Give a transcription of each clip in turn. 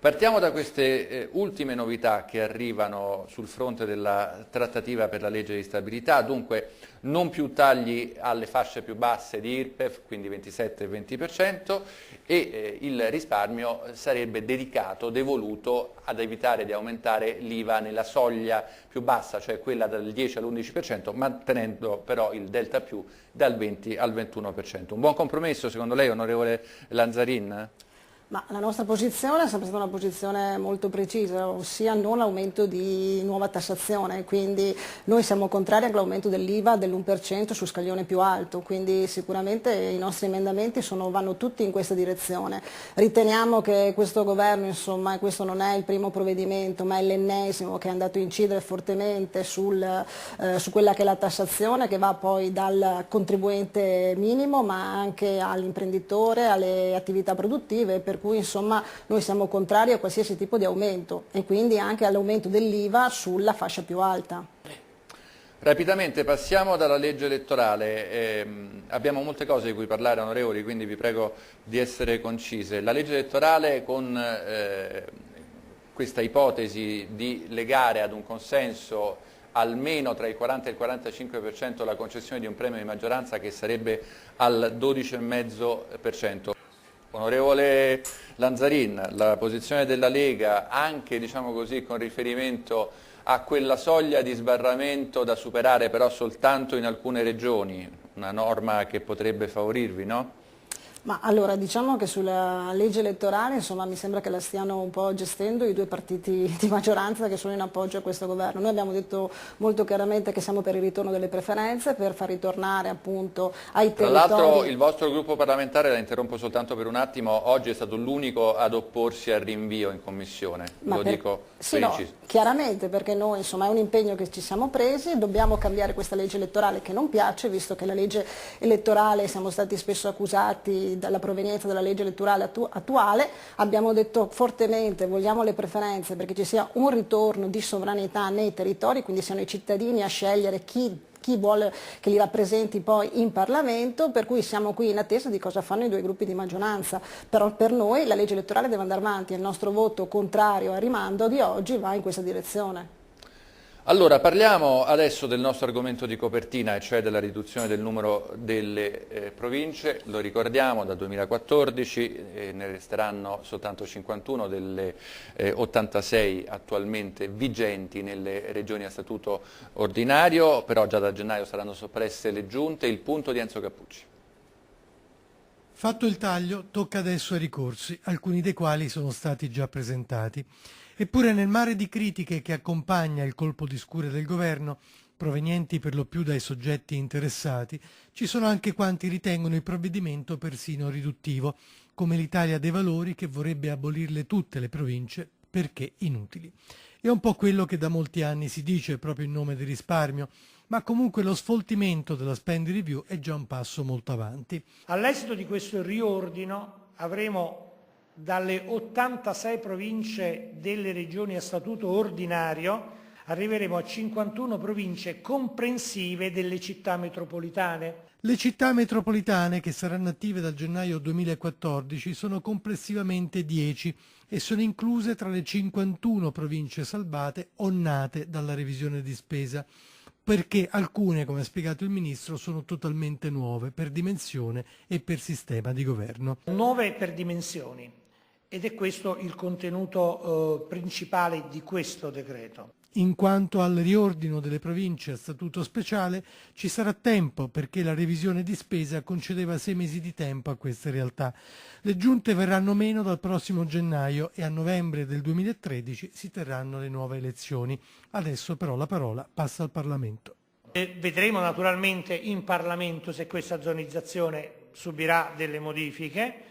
Partiamo da queste ultime novità che arrivano sul fronte della trattativa per la legge di stabilità, dunque non più tagli alle fasce più basse di IRPEF, quindi 27 e 20%, e il risparmio sarebbe dedicato, devoluto ad evitare di aumentare l'IVA nella soglia più bassa, cioè quella dal 10 all'11%, mantenendo però il delta più dal 20 al 21%. Un buon compromesso secondo lei, onorevole Lanzarin? Ma la nostra posizione è sempre stata una posizione molto precisa, ossia non aumento di nuova tassazione, quindi noi siamo contrari all'aumento dell'IVA dell'1% su scaglione più alto, quindi sicuramente i nostri emendamenti vanno tutti in questa direzione. Riteniamo che questo governo, insomma, e questo non è il primo provvedimento, ma è l'ennesimo che è andato a incidere fortemente su quella che è la tassazione, che va poi dal contribuente minimo ma anche all'imprenditore, alle attività produttive, per cui insomma noi siamo contrari a qualsiasi tipo di aumento e quindi anche all'aumento dell'IVA sulla fascia più alta. Rapidamente passiamo dalla legge elettorale, abbiamo molte cose di cui parlare, onorevoli, quindi vi prego di essere concise. La legge elettorale con questa ipotesi di legare ad un consenso almeno tra il 40 e il 45% la concessione di un premio di maggioranza che sarebbe al 12,5%. Onorevole Lanzarin, la posizione della Lega, anche diciamo così, con riferimento a quella soglia di sbarramento da superare però soltanto in alcune regioni, una norma che potrebbe favorirvi, no? Ma allora diciamo che sulla legge elettorale insomma mi sembra che la stiano un po' gestendo i due partiti di maggioranza che sono in appoggio a questo governo. Noi abbiamo detto molto chiaramente che siamo per il ritorno delle preferenze, per far ritornare appunto ai territori. Tra l'altro il vostro gruppo parlamentare, la interrompo soltanto per un attimo, oggi è stato l'unico ad opporsi al rinvio in commissione, lo dico sì, per no, inciso. chiaramente perché noi insomma è un impegno che ci siamo presi, dobbiamo cambiare questa legge elettorale che non piace, visto che la legge elettorale siamo stati spesso accusati dalla provenienza della legge elettorale attuale, abbiamo detto fortemente vogliamo le preferenze perché ci sia un ritorno di sovranità nei territori, quindi siano i cittadini a scegliere chi vuole che li rappresenti poi in Parlamento, per cui siamo qui in attesa di cosa fanno i due gruppi di maggioranza, però per noi la legge elettorale deve andare avanti e il nostro voto contrario al rimando di oggi va in questa direzione. Allora, parliamo adesso del nostro argomento di copertina, e cioè della riduzione del numero delle province. Lo ricordiamo, dal 2014 ne resteranno soltanto 51 delle 86 attualmente vigenti nelle regioni a statuto ordinario, però già da gennaio saranno soppresse le giunte. Il punto di Enzo Cappucci. Fatto il taglio, tocca adesso ai ricorsi, alcuni dei quali sono stati già presentati. Eppure nel mare di critiche che accompagna il colpo di scure del governo, provenienti per lo più dai soggetti interessati, ci sono anche quanti ritengono il provvedimento persino riduttivo, come l'Italia dei Valori che vorrebbe abolirle tutte le province perché inutili. È un po' quello che da molti anni si dice proprio in nome del risparmio, ma comunque lo sfoltimento della spending review è già un passo molto avanti. All'esito di questo riordino avremo dalle 86 province delle regioni a statuto ordinario, arriveremo a 51 province comprensive delle città metropolitane. Le città metropolitane, che saranno attive dal gennaio 2014, sono complessivamente 10 e sono incluse tra le 51 province salvate o nate dalla revisione di spesa, perché alcune, come ha spiegato il Ministro, sono totalmente nuove per dimensione e per sistema di governo. 9 per dimensioni, ed è questo il contenuto principale di questo decreto. In quanto al riordino delle province a statuto speciale, ci sarà tempo perché la revisione di spesa concedeva 6 mesi di tempo a queste realtà. Le giunte verranno meno dal prossimo gennaio e a novembre del 2013 si terranno le nuove elezioni. Adesso però la parola passa al Parlamento. Vedremo naturalmente in Parlamento se questa zonizzazione subirà delle modifiche.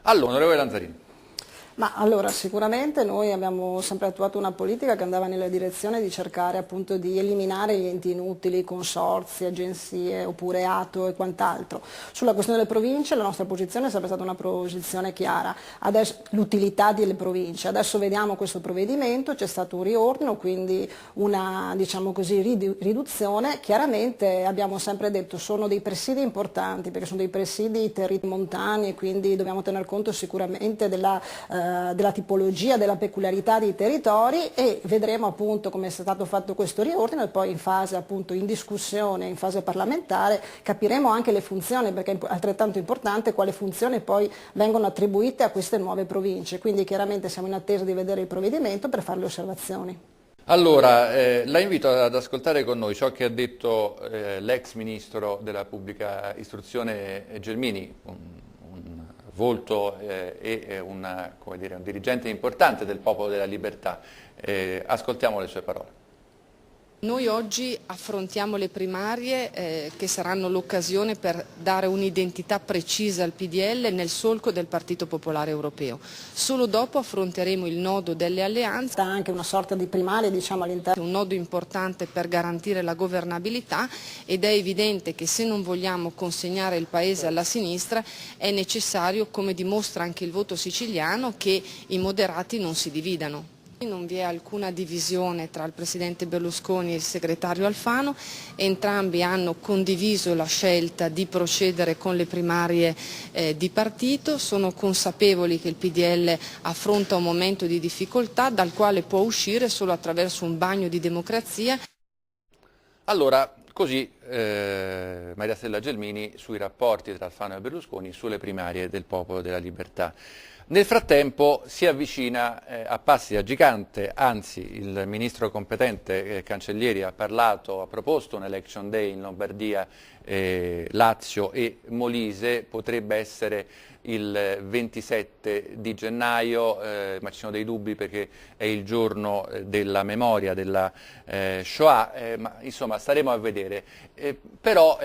Allora, onorevole Lanzarin. Ma allora sicuramente noi abbiamo sempre attuato una politica che andava nella direzione di cercare appunto di eliminare gli enti inutili, consorzi, agenzie oppure ATO e quant'altro. Sulla questione delle province la nostra posizione è sempre stata una posizione chiara, l'utilità delle province. Adesso vediamo questo provvedimento, c'è stato un riordino, quindi una diciamo così, riduzione. Chiaramente abbiamo sempre detto sono dei presidi importanti perché sono dei presidi montani e quindi dobbiamo tener conto sicuramente della tipologia, della peculiarità dei territori e vedremo appunto come è stato fatto questo riordino e poi in fase appunto in discussione, in fase parlamentare capiremo anche le funzioni, perché è altrettanto importante quale funzione poi vengono attribuite a queste nuove province, quindi chiaramente siamo in attesa di vedere il provvedimento per fare le osservazioni. Allora, la invito ad ascoltare con noi ciò che ha detto l'ex ministro della pubblica istruzione Gelmini, un volto e come dire, un dirigente importante del Popolo della Libertà. Ascoltiamo le sue parole. Noi oggi affrontiamo le primarie che saranno l'occasione per dare un'identità precisa al PDL nel solco del Partito Popolare Europeo. Solo dopo affronteremo il nodo delle alleanze. Anche una sorta di primarie diciamo all'interno. Un nodo importante per garantire la governabilità ed è evidente che se non vogliamo consegnare il Paese alla sinistra è necessario, come dimostra anche il voto siciliano, che i moderati non si dividano. Non vi è alcuna divisione tra il Presidente Berlusconi e il Segretario Alfano, entrambi hanno condiviso la scelta di procedere con le primarie di partito, sono consapevoli che il PDL affronta un momento di difficoltà dal quale può uscire solo attraverso un bagno di democrazia. Allora, così Maria Stella Gelmini sui rapporti tra Alfano e Berlusconi sulle primarie del Popolo della Libertà. Nel frattempo si avvicina a passi da gigante, anzi il ministro competente Cancellieri ha proposto un election day in Lombardia, Lazio e Molise, potrebbe essere il 27 di gennaio, ma ci sono dei dubbi perché è il giorno della memoria della Shoah, ma insomma staremo a vedere. Però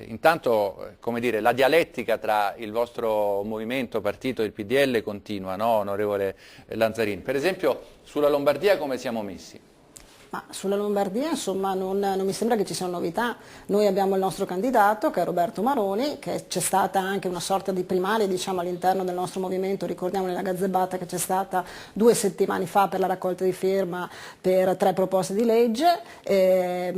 intanto come dire, la dialettica tra il vostro movimento, partito e il PDL continua, no, onorevole Lanzarin? Per esempio sulla Lombardia come siamo messi? Ma sulla Lombardia insomma non mi sembra che ci siano novità. Noi abbiamo il nostro candidato che è Roberto Maroni, che c'è stata anche una sorta di primaria diciamo, all'interno del nostro movimento, ricordiamo nella Gazzebata che c'è stata 2 settimane fa per la raccolta di firma per 3 proposte di legge.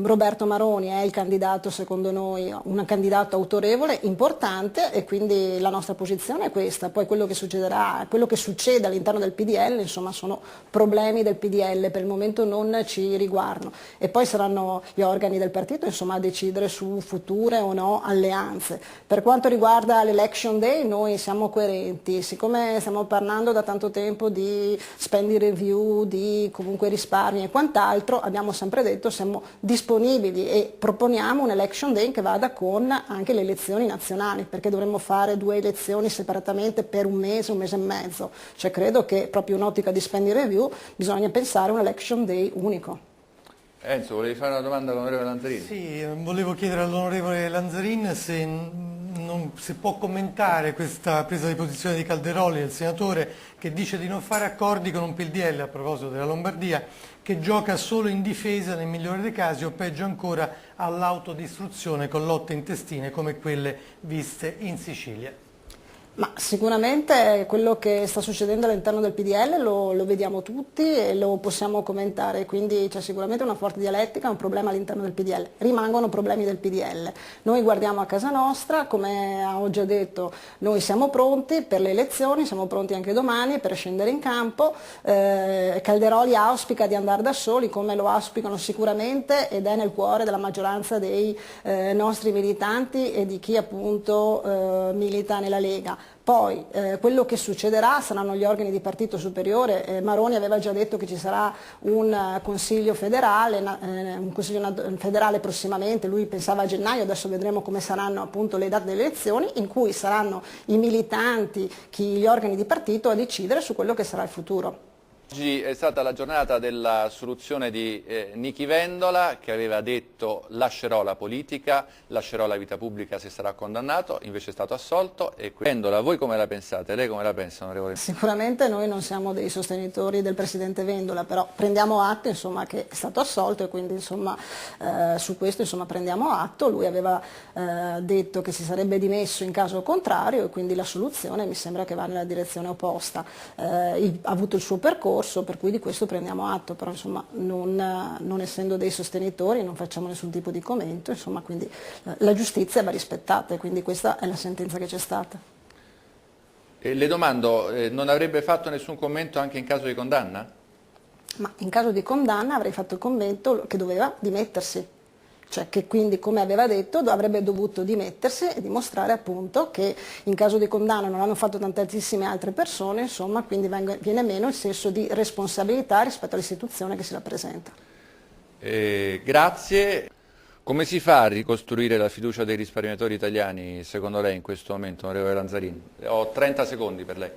Roberto Maroni è il candidato secondo noi, un candidato autorevole, importante e quindi la nostra posizione è questa. Poi quello che succederà, quello che succede all'interno del PDL insomma sono problemi del PDL, per il momento non ci riguardano e poi saranno gli organi del partito insomma a decidere su future o no alleanze. Per quanto riguarda l'election day noi siamo coerenti, siccome stiamo parlando da tanto tempo di spending review, di comunque risparmi e quant'altro, abbiamo sempre detto siamo disponibili e proponiamo un election day che vada con anche le elezioni nazionali, perché dovremmo fare 2 elezioni separatamente per un mese e mezzo, cioè credo che proprio in un'ottica di spending review bisogna pensare a un election day unico. Enzo, volevi fare una domanda all'onorevole Lanzarin? Sì, volevo chiedere all'onorevole Lanzarin se può commentare questa presa di posizione di Calderoli, del senatore, che dice di non fare accordi con un PDL, a proposito della Lombardia, che gioca solo in difesa nel migliore dei casi o peggio ancora all'autodistruzione con lotte intestine come quelle viste in Sicilia. Ma sicuramente quello che sta succedendo all'interno del PDL lo vediamo tutti e lo possiamo commentare, quindi c'è sicuramente una forte dialettica, un problema all'interno del PDL, rimangono problemi del PDL. Noi guardiamo a casa nostra, come ho già detto, noi siamo pronti per le elezioni, siamo pronti anche domani per scendere in campo, Calderoli auspica di andare da soli come lo auspicano sicuramente ed è nel cuore della maggioranza dei nostri militanti e di chi appunto milita nella Lega. Poi quello che succederà saranno gli organi di partito superiore, Maroni aveva già detto che ci sarà un consiglio federale, prossimamente, lui pensava a gennaio, adesso vedremo come saranno appunto le date delle elezioni, in cui saranno i militanti, gli organi di partito a decidere su quello che sarà il futuro. Oggi è stata la giornata dell'assoluzione di Nichi Vendola, che aveva detto lascerò la politica, lascerò la vita pubblica se sarà condannato, invece è stato assolto. E Vendola, voi come la pensate? Lei come la pensa, onorevole? Sicuramente noi non siamo dei sostenitori del Presidente Vendola, però prendiamo atto insomma, che è stato assolto e quindi insomma, su questo insomma, prendiamo atto. Lui aveva detto che si sarebbe dimesso in caso contrario e quindi la soluzione mi sembra che va nella direzione opposta. Ha avuto il suo percorso, per cui di questo prendiamo atto, però insomma, non essendo dei sostenitori non facciamo nessun tipo di commento, insomma, quindi la giustizia va rispettata e quindi questa è la sentenza che c'è stata. Le domando, non avrebbe fatto nessun commento anche in caso di condanna? Ma in caso di condanna avrei fatto il commento che doveva dimettersi. Cioè che quindi, come aveva detto, avrebbe dovuto dimettersi e dimostrare appunto che in caso di condanna non hanno fatto tantissime altre persone, insomma, quindi viene meno il senso di responsabilità rispetto all'istituzione che si rappresenta. Grazie. Come si fa a ricostruire la fiducia dei risparmiatori italiani, secondo lei, in questo momento, onorevole Lanzarin? Ho 30 secondi per lei.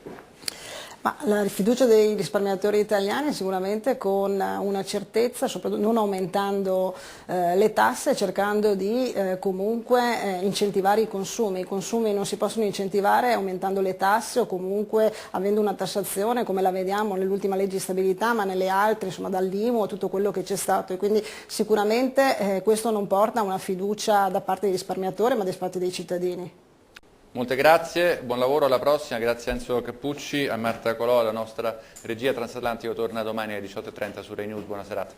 Ma la fiducia dei risparmiatori italiani sicuramente con una certezza, soprattutto non aumentando le tasse, cercando di comunque incentivare i consumi. I consumi non si possono incentivare aumentando le tasse o comunque avendo una tassazione come la vediamo nell'ultima legge di stabilità, ma nelle altre, insomma dall'IMU a tutto quello che c'è stato. E quindi sicuramente questo non porta a una fiducia da parte dei risparmiatori ma da parte dei cittadini. Molte grazie, buon lavoro, alla prossima, grazie a Enzo Cappucci, a Marta Colò, la nostra regia transatlantico torna domani alle 18:30 su Rai News, buona serata.